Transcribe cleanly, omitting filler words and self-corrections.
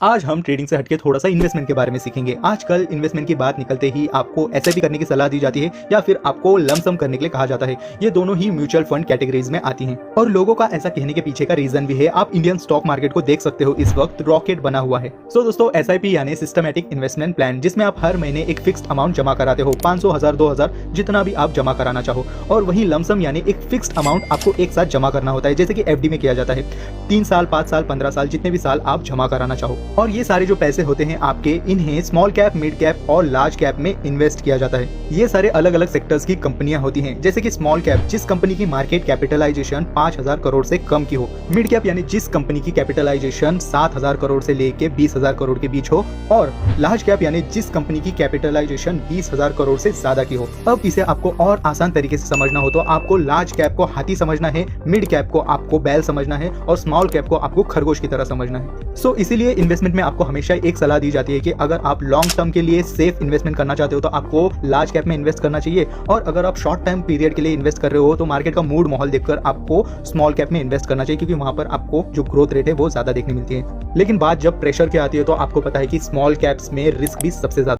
आज हम ट्रेडिंग से हटके थोड़ा सा इन्वेस्टमेंट के बारे में सीखेंगे। आजकल इन्वेस्टमेंट की बात निकलते ही आपको एसआईपी करने की सलाह दी जाती है या फिर आपको लमसम करने के लिए कहा जाता है। ये दोनों ही म्यूचुअल फंड कैटेगरीज में आती हैं और लोगों का ऐसा कहने के पीछे का रीजन भी है। आप इंडियन स्टॉक मार्केट को देख सकते हो, इस वक्त रॉकेट बना हुआ है। सो दोस्तों, एसआईपी यानी सिस्टमैटिक इन्वेस्टमेंट प्लान, जिसमें आप हर महीने एक फिक्स्ड अमाउंट जमा कराते हो, 500, 1000, 2000 जितना भी आप जमा कराना चाहो। और वही लमसम यानी एक फिक्स्ड अमाउंट आपको एक साथ जमा करना होता है, जैसे कि एफडी में किया जाता है। 3 साल, 5 साल, 15 साल, जितने भी साल आप जमा कराना चाहो। और ये सारे जो पैसे होते हैं आपके, इन्हें स्मॉल कैप, मिड कैप और लार्ज कैप में इन्वेस्ट किया जाता है। ये सारे अलग अलग सेक्टर्स की कंपनियां होती हैं, जैसे कि स्मॉल कैप, जिस कंपनी की मार्केट कैपिटलाइजेशन 5000 करोड़ से कम की हो। मिड कैप यानी जिस कंपनी की कैपिटलाइजेशन 7000 करोड़ से लेके 20000 करोड़ के बीच हो। और लार्ज कैप यानी जिस कंपनी की कैपिटलाइजेशन 20000 करोड़ से ज्यादा की हो। अब इसे आपको और आसान तरीके से समझना हो तो आपको लार्ज कैप को हाथी समझना है, मिड कैप को आपको बैल समझना है और स्मॉल कैप को आपको खरगोश की तरह समझना है। सो इसीलिए इन्वेस्टमेंट में आपको हमेशा एक सलाह दी जाती है कि अगर आप लॉन्ग टर्म के लिए सेफ इन्वेस्टमेंट करना चाहते हो तो आपको लार्ज कैप में इन्वेस्ट करना चाहिए, और अगर आप शॉर्ट टाइम पीरियड के लिए इन्वेस्ट कर रहे हो तो मार्केट का मूड माहौल देखकर आपको स्मॉल कैप में इन्वेस्ट करना चाहिए, क्योंकि वहां पर आपको जो ग्रोथ रेट है वो ज्यादा देखने मिलती है। लेकिन बात जब प्रेशर की आती है तो आपको पता है कि स्मॉल कैप्स में रिस्क भी सबसे ज्यादा